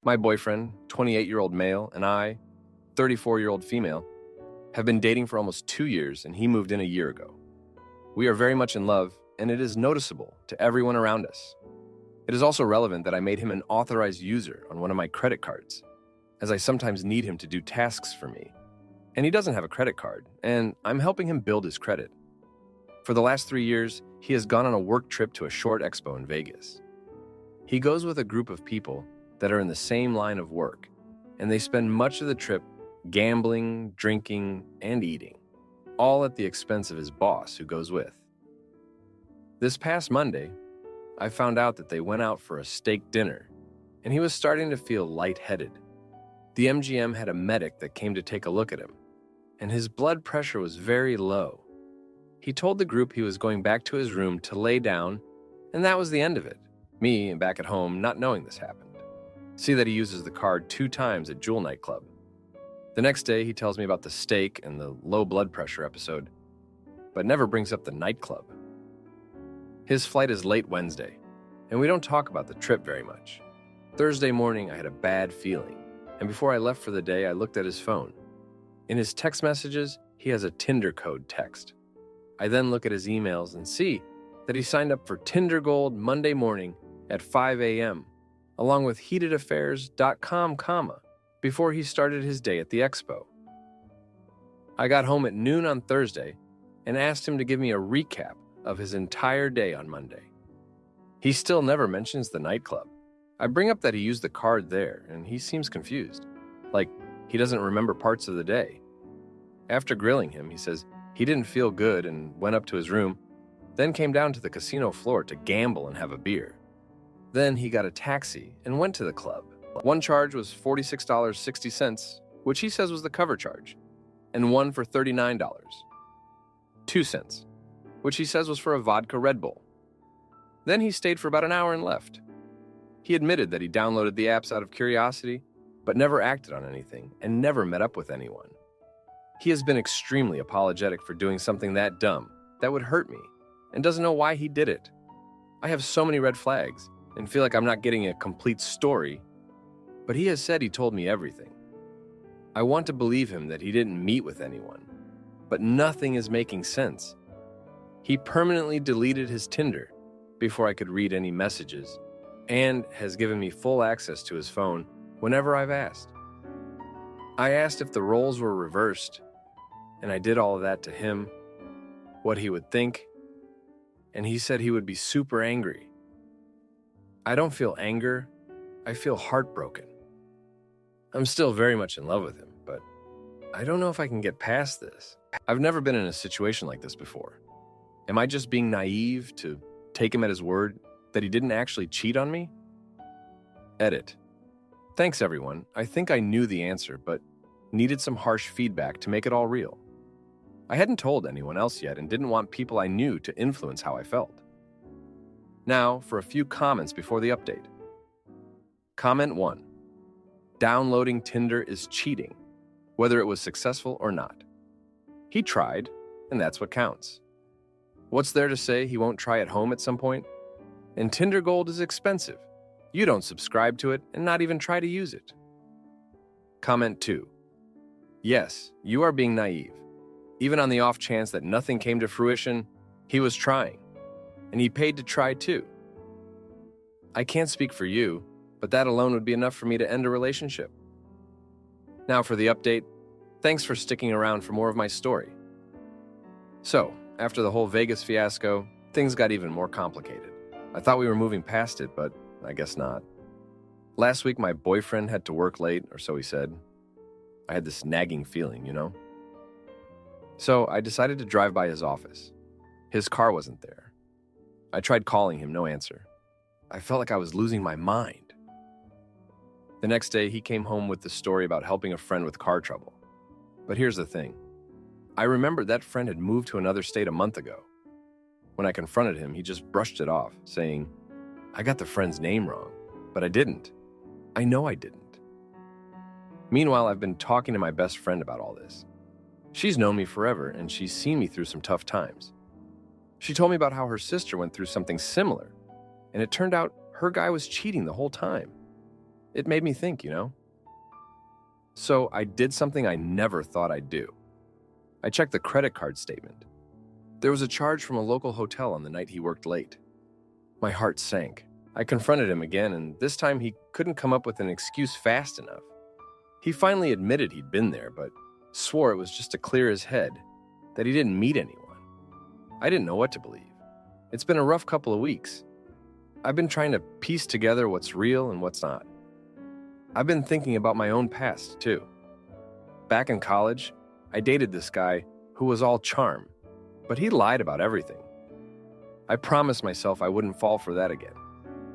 My boyfriend, 28-year-old male, and I, 34-year-old female, have been dating for almost 2 years, and he moved in a year ago. We are very much in love, and it is noticeable to everyone around us. It is also relevant that I made him an authorized user on one of my credit cards, as I sometimes need him to do tasks for me. And he doesn't have a credit card, and I'm helping him build his credit. For the last 3 years, he has gone on a work trip to a short expo in Vegas. He goes with a group of people that are in the same line of work, and they spend much of the trip gambling, drinking, and eating, all at the expense of his boss who goes with. This past Monday, I found out that they went out for a steak dinner, and he was starting to feel lightheaded. The MGM had a medic that came to take a look at him, and his blood pressure was very low. He told the group he was going back to his room to lay down, and that was the end of it. Me, back at home, not knowing this happened. See that he uses the card 2 times at Nightclub. The next day, he tells me about the steak and the low blood pressure episode, but never brings up the nightclub. His flight is late Wednesday, and we don't talk about the trip very much. Thursday morning, I had a bad feeling, and before I left for the day, I looked at his phone. In his text messages, he has a Tinder code text. I then look at his emails and see that he signed up for Tinder Gold Monday morning at 5 a.m., along with heatedaffairs.com, before he started his day at the expo. I got home at noon on Thursday and asked him to give me a recap of his entire day on Monday. He still never mentions the nightclub. I bring up that he used the card there, and he seems confused, like he doesn't remember parts of the day. After grilling him, he says he didn't feel good and went up to his room, then came down to the casino floor to gamble and have a beer. Then he got a taxi and went to the club. One charge was $46.60, which he says was the cover charge, and one for $39.02, which he says was for a vodka Red Bull. Then he stayed for about an hour and left. He admitted that he downloaded the apps out of curiosity, but never acted on anything and never met up with anyone. He has been extremely apologetic for doing something that dumb, that would hurt me, and doesn't know why he did it. I have so many red flags and feel like I'm not getting a complete story, but he has said he told me everything. I want to believe him that he didn't meet with anyone, but nothing is making sense. He permanently deleted his Tinder before I could read any messages, and has given me full access to his phone whenever I've asked. I asked if the roles were reversed, and I did all of that to him, what he would think, and he said he would be super angry. I don't feel anger, I feel heartbroken. I'm still very much in love with him, but I don't know if I can get past this. I've never been in a situation like this before. Am I just being naive to take him at his word that he didn't actually cheat on me? Edit. Thanks, everyone. I think I knew the answer, but needed some harsh feedback to make it all real. I hadn't told anyone else yet and didn't want people I knew to influence how I felt. Now, for a few comments before the update. Comment 1. Downloading Tinder is cheating, whether it was successful or not. He tried, and that's what counts. What's there to say he won't try at home at some point? And Tinder Gold is expensive. You don't subscribe to it and not even try to use it. Comment 2. Yes, you are being naive. Even on the off chance that nothing came to fruition, he was trying. And he paid to try too. I can't speak for you, but that alone would be enough for me to end a relationship. Now for the update. Thanks for sticking around for more of my story. So, after the whole Vegas fiasco, things got even more complicated. I thought we were moving past it, but I guess not. Last week, my boyfriend had to work late, or so he said. I had this nagging feeling, So I decided to drive by his office. His car wasn't there. I tried calling him, no answer. I felt like I was losing my mind. The next day, he came home with the story about helping a friend with car trouble. But here's the thing. I remembered that friend had moved to another state a month ago. When I confronted him, he just brushed it off, saying, I got the friend's name wrong, but I didn't. I know I didn't. Meanwhile, I've been talking to my best friend about all this. She's known me forever, and she's seen me through some tough times. She told me about how her sister went through something similar, and it turned out her guy was cheating the whole time. It made me think. So I did something I never thought I'd do. I checked the credit card statement. There was a charge from a local hotel on the night he worked late. My heart sank. I confronted him again, and this time he couldn't come up with an excuse fast enough. He finally admitted he'd been there, but swore it was just to clear his head, that he didn't meet anyone. I didn't know what to believe. It's been a rough couple of weeks. I've been trying to piece together what's real and what's not. I've been thinking about my own past, too. Back in college, I dated this guy who was all charm, but he lied about everything. I promised myself I wouldn't fall for that again.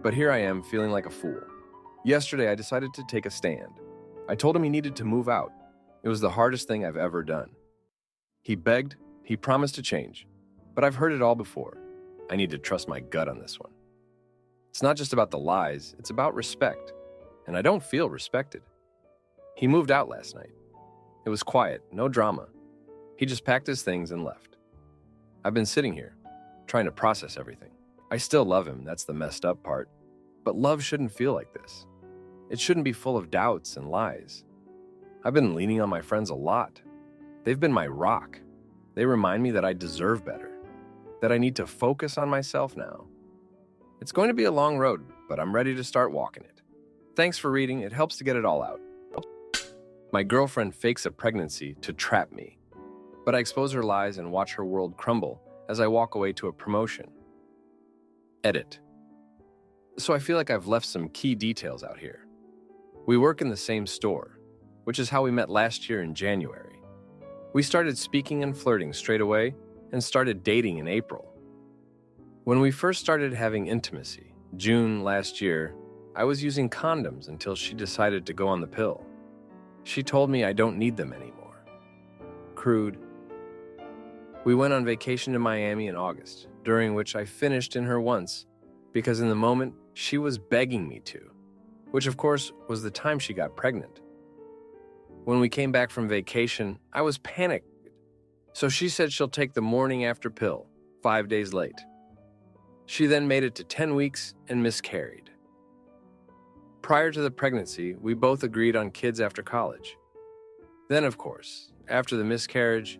But here I am feeling like a fool. Yesterday, I decided to take a stand. I told him he needed to move out. It was the hardest thing I've ever done. He begged, he promised to change. But I've heard it all before. I need to trust my gut on this one. It's not just about the lies, it's about respect. And I don't feel respected. He moved out last night. It was quiet, no drama. He just packed his things and left. I've been sitting here, trying to process everything. I still love him, that's the messed up part. But love shouldn't feel like this. It shouldn't be full of doubts and lies. I've been leaning on my friends a lot. They've been my rock. They remind me that I deserve better, that I need to focus on myself now. It's going to be a long road, but I'm ready to start walking it. Thanks for reading, it helps to get it all out. My girlfriend fakes a pregnancy to trap me, but I expose her lies and watch her world crumble as I walk away to a promotion. Edit. So I feel like I've left some key details out here. We work in the same store, which is how we met last year in January. We started speaking and flirting straight away and started dating in April. When we first started having intimacy, June last year, I was using condoms until she decided to go on the pill. She told me I don't need them anymore. Crude. We went on vacation to Miami in August, during which I finished in her once, because in the moment, she was begging me to, which of course was the time she got pregnant. When we came back from vacation, I was panicked, so she said she'll take the morning after pill, 5 days late. She then made it to 10 weeks and miscarried. Prior to the pregnancy, we both agreed on kids after college. Then, of course, after the miscarriage,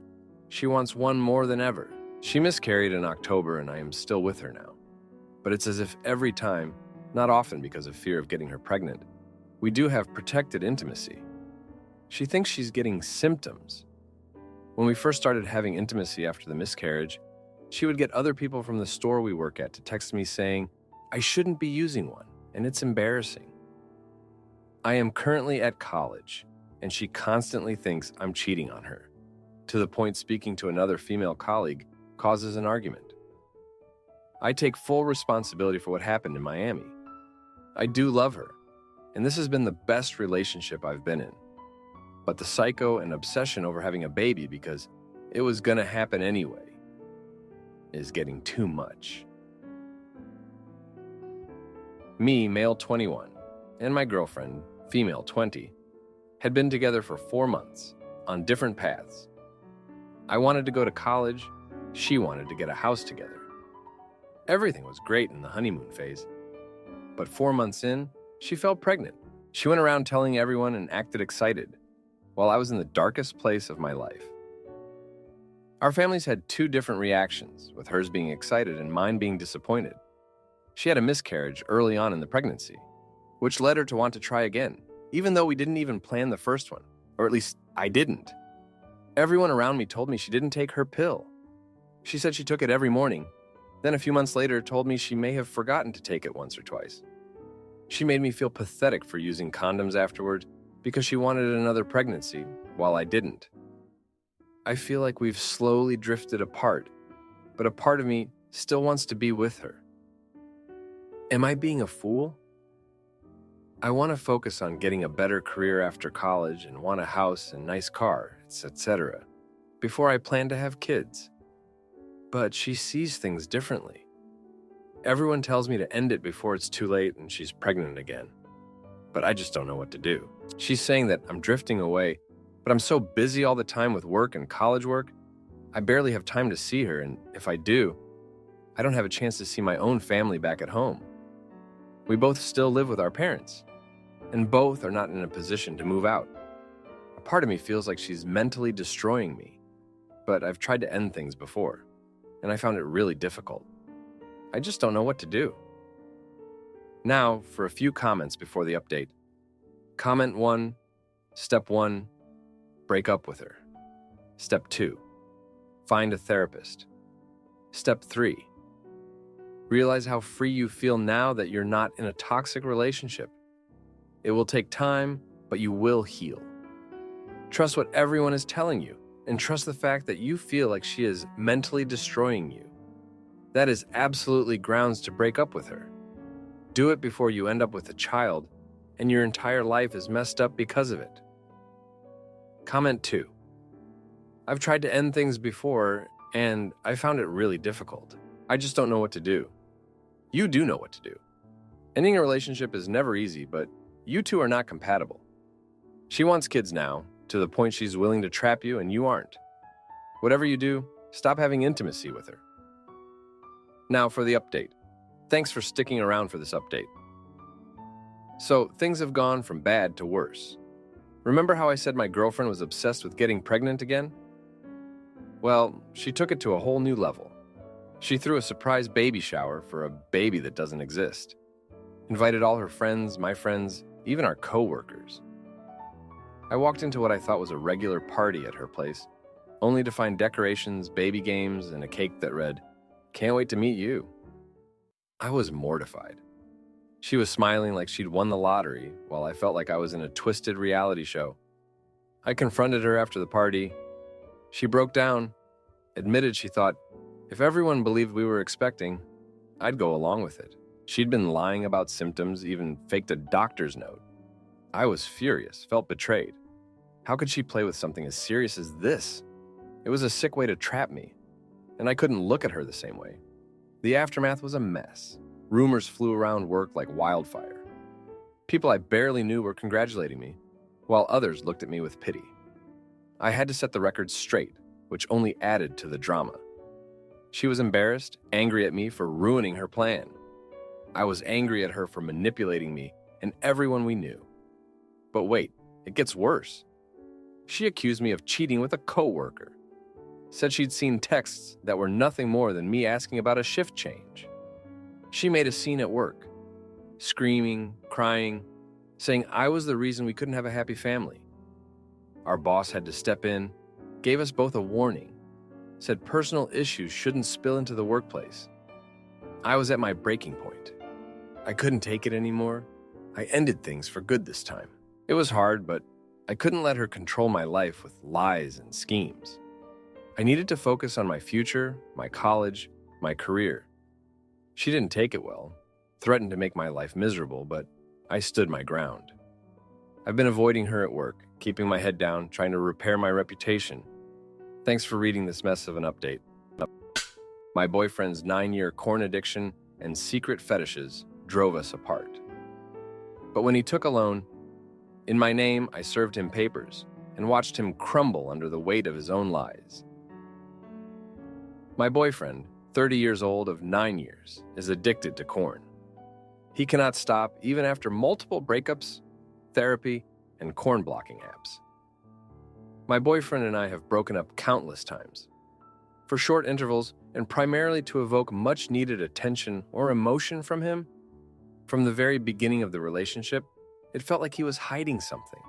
she wants one more than ever. She miscarried in October and I am still with her now. But it's as if every time, not often because of fear of getting her pregnant, we do have protected intimacy. She thinks she's getting symptoms. When we first started having intimacy after the miscarriage, she would get other people from the store we work at to text me saying, I shouldn't be using one, and it's embarrassing. I am currently at college, and she constantly thinks I'm cheating on her, to the point speaking to another female colleague causes an argument. I take full responsibility for what happened in Miami. I do love her, and this has been the best relationship I've been in. But the psycho and obsession over having a baby because it was gonna happen anyway is getting too much. Me, male 21, and my girlfriend, female 20, had been together for 4 months on different paths. I wanted to go to college, she wanted to get a house together. Everything was great in the honeymoon phase. But 4 months in, she felt pregnant. She went around telling everyone and acted excited, while I was in the darkest place of my life. Our families had 2 different reactions, with hers being excited and mine being disappointed. She had a miscarriage early on in the pregnancy, which led her to want to try again, even though we didn't even plan the first one, or at least I didn't. Everyone around me told me she didn't take her pill. She said she took it every morning, then a few months later told me she may have forgotten to take it once or twice. She made me feel pathetic for using condoms afterward because she wanted another pregnancy, while I didn't. I feel like we've slowly drifted apart, but a part of me still wants to be with her. Am I being a fool? I want to focus on getting a better career after college and want a house and nice car, etc., before I plan to have kids. But she sees things differently. Everyone tells me to end it before it's too late and she's pregnant again. But I just don't know what to do. She's saying that I'm drifting away, but I'm so busy all the time with work and college work, I barely have time to see her, and if I do, I don't have a chance to see my own family back at home. We both still live with our parents. and both are not in a position to move out. A part of me feels like she's mentally destroying me, but I've tried to end things before, and I found it really difficult. I just don't know what to do. Now, for a few comments before the update. Comment 1, Step 1, break up with her. Step 2, find a therapist. Step 3, realize how free you feel now that you're not in a toxic relationship. It will take time, but you will heal. Trust what everyone is telling you, and trust the fact that you feel like she is mentally destroying you. That is absolutely grounds to break up with her. Do it before you end up with a child, and your entire life is messed up because of it. Comment 2. I've tried to end things before, and I found it really difficult. I just don't know what to do. You do know what to do. Ending a relationship is never easy, but you two are not compatible. She wants kids now, to the point she's willing to trap you and you aren't. Whatever you do, stop having intimacy with her. Now for the update. Thanks for sticking around for this update. So, things have gone from bad to worse. Remember how I said my girlfriend was obsessed with getting pregnant again? Well, she took it to a whole new level. She threw a surprise baby shower for a baby that doesn't exist. Invited all her friends, my friends, even our co-workers. I walked into what I thought was a regular party at her place, only to find decorations, baby games, and a cake that read, "Can't wait to meet you." I was mortified. She was smiling like she'd won the lottery, while I felt like I was in a twisted reality show. I confronted her after the party. She broke down, admitted she thought, if everyone believed we were expecting, I'd go along with it. She'd been lying about symptoms, even faked a doctor's note. I was furious, felt betrayed. How could she play with something as serious as this? It was a sick way to trap me, and I couldn't look at her the same way. The aftermath was a mess. Rumors flew around work like wildfire. People I barely knew were congratulating me, while others looked at me with pity. I had to set the record straight, which only added to the drama. She was embarrassed, angry at me for ruining her plan. I was angry at her for manipulating me and everyone we knew. But wait, it gets worse. She accused me of cheating with a coworker. Said she'd seen texts that were nothing more than me asking about a shift change. She made a scene at work, screaming, crying, saying I was the reason we couldn't have a happy family. Our boss had to step in, gave us both a warning, said personal issues shouldn't spill into the workplace. I was at my breaking point. I couldn't take it anymore. I ended things for good this time. It was hard, but I couldn't let her control my life with lies and schemes. I needed to focus on my future, my college, my career. She didn't take it well, threatened to make my life miserable, but I stood my ground. I've been avoiding her at work, keeping my head down, trying to repair my reputation. Thanks for reading this mess of an update. My boyfriend's 9-year corn addiction and secret fetishes drove us apart. But when he took a loan, in my name, I served him papers and watched him crumble under the weight of his own lies. My boyfriend, 30 years old of 9 years, is addicted to corn. He cannot stop even after multiple breakups, therapy, and corn blocking apps. My boyfriend and I have broken up countless times. For short intervals and primarily to evoke much needed attention or emotion from him. From the very beginning of the relationship, it felt like he was hiding something.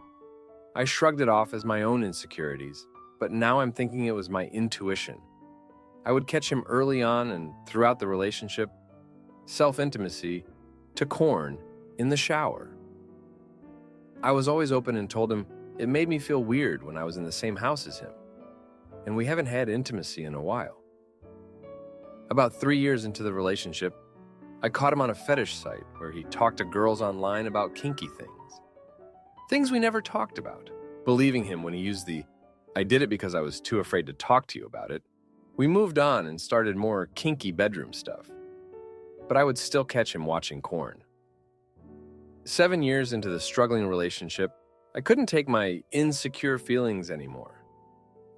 I shrugged it off as my own insecurities, but now I'm thinking it was my intuition. I would catch him early on and throughout the relationship, self-intimacy, to corn in the shower. I was always open and told him it made me feel weird when I was in the same house as him, and we haven't had intimacy in a while. About 3 years into the relationship, I caught him on a fetish site where he talked to girls online about kinky things. Things we never talked about. Believing him when he used the, "I did it because I was too afraid to talk to you about it," we moved on and started more kinky bedroom stuff. But I would still catch him watching corn. 7 years into the struggling relationship, I couldn't take my insecure feelings anymore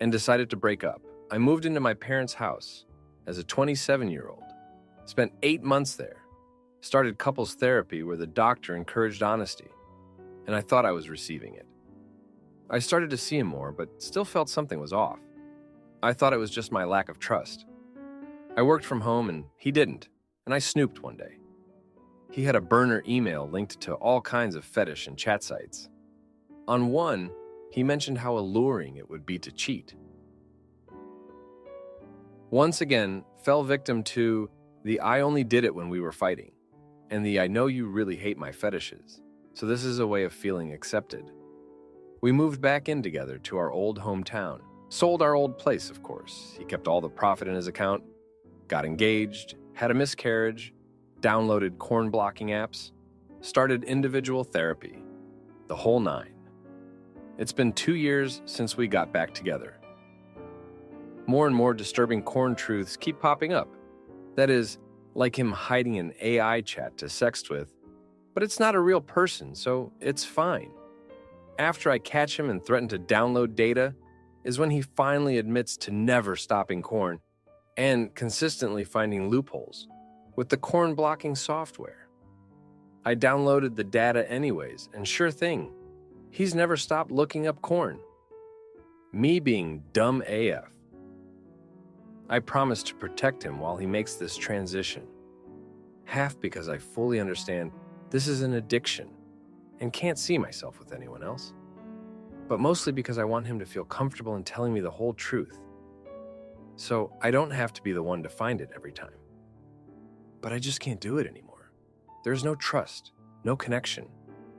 and decided to break up. I moved into my parents' house as a 27-year-old, spent 8 months there, started couples therapy where the doctor encouraged honesty. and I thought I was receiving it. I started to see him more, but still felt something was off. I thought it was just my lack of trust. I worked from home and he didn't, and I snooped one day. He had a burner email linked to all kinds of fetish and chat sites. On one, he mentioned how alluring it would be to cheat. Once again, fell victim to the "I only did it when we were fighting," and the "I know you really hate my fetishes, so this is a way of feeling accepted." We moved back in together to our old hometown, sold our old place, of course. He kept all the profit in his account, got engaged, had a miscarriage, downloaded corn blocking apps, started individual therapy, the whole nine. It's been 2 years since we got back together. More and more disturbing corn truths keep popping up. That is, like him hiding an AI chat to sext with, but it's not a real person, so it's fine. After I catch him and threaten to download data is when he finally admits to never stopping corn and consistently finding loopholes with the corn blocking software. I downloaded the data anyways, and sure thing, he's never stopped looking up corn. Me being dumb AF. I promise to protect him while he makes this transition. Half because I fully understand this is an addiction and can't see myself with anyone else, but mostly because I want him to feel comfortable in telling me the whole truth, so I don't have to be the one to find it every time. But I just can't do it anymore. There's no trust, no connection,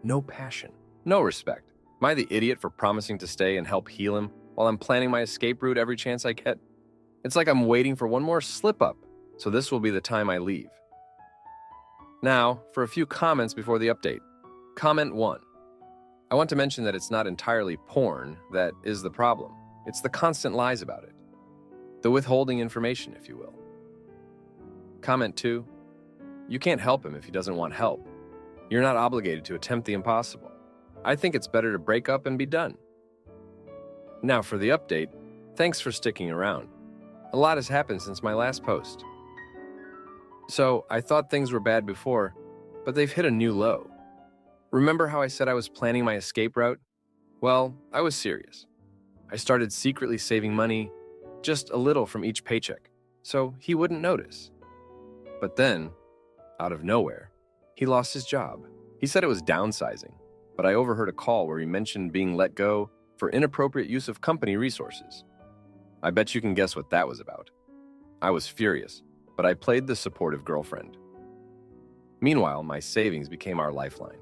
no passion, no respect. Am I the idiot for promising to stay and help heal him while I'm planning my escape route every chance I get? It's like I'm waiting for one more slip-up, so this will be the time I leave. Now, for a few comments before the update. Comment 1. I want to mention that it's not entirely porn that is the problem. It's the constant lies about it. The withholding information, if you will. Comment 2. You can't help him if he doesn't want help. You're not obligated to attempt the impossible. I think it's better to break up and be done. Now for the update, thanks for sticking around. A lot has happened since my last post. So, I thought things were bad before, but they've hit a new low. Remember how I said I was planning my escape route? Well, I was serious. I started secretly saving money, just a little from each paycheck, so he wouldn't notice. But then, out of nowhere, he lost his job. He said it was downsizing, but I overheard a call where he mentioned being let go for inappropriate use of company resources. I bet you can guess what that was about. I was furious, but I played the supportive girlfriend. Meanwhile, my savings became our lifeline.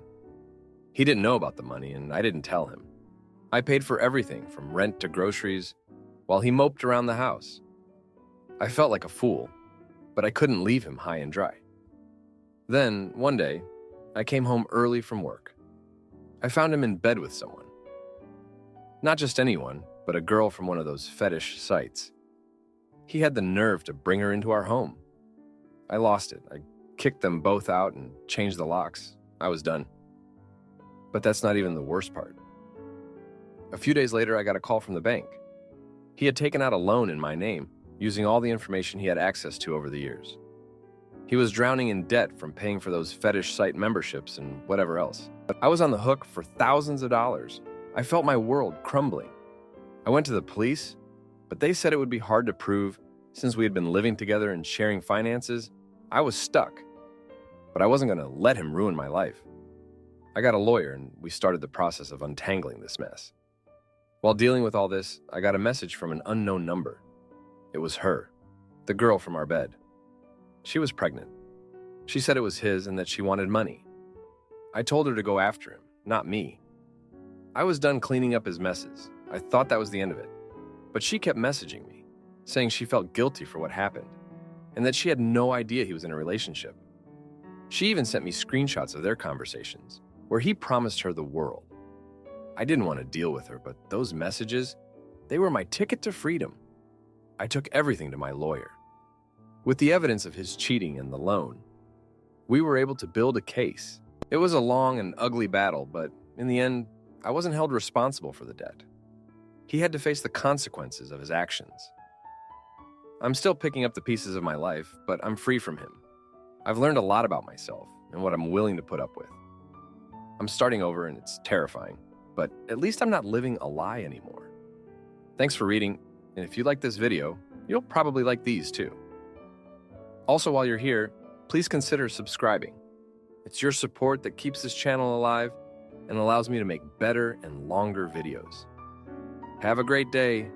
He didn't know about the money, and I didn't tell him. I paid for everything from rent to groceries, while he moped around the house. I felt like a fool, but I couldn't leave him high and dry. Then, one day, I came home early from work. I found him in bed with someone. Not just anyone, but a girl from one of those fetish sites. He had the nerve to bring her into our home. I lost it. I kicked them both out and changed the locks. I was done. But that's not even the worst part. A few days later, I got a call from the bank. He had taken out a loan in my name, using all the information he had access to over the years. He was drowning in debt from paying for those fetish site memberships and whatever else. I was on the hook for thousands of dollars. I felt my world crumbling. I went to the police, but they said it would be hard to prove since we had been living together and sharing finances. I was stuck, but I wasn't going to let him ruin my life. I got a lawyer and we started the process of untangling this mess. While dealing with all this, I got a message from an unknown number. It was her, the girl from our bed. She was pregnant. She said it was his and that she wanted money. I told her to go after him, not me. I was done cleaning up his messes. I thought that was the end of it. But she kept messaging me, saying she felt guilty for what happened, and that she had no idea he was in a relationship. She even sent me screenshots of their conversations, where he promised her the world. I didn't want to deal with her, but those messages, they were my ticket to freedom. I took everything to my lawyer. With the evidence of his cheating and the loan, we were able to build a case. It was a long and ugly battle, but in the end, I wasn't held responsible for the debt. He had to face the consequences of his actions. I'm still picking up the pieces of my life, but I'm free from him. I've learned a lot about myself and what I'm willing to put up with. I'm starting over and it's terrifying, but at least I'm not living a lie anymore. Thanks for reading, and if you like this video, you'll probably like these too. Also, while you're here, please consider subscribing. It's your support that keeps this channel alive and allows me to make better and longer videos. Have a great day.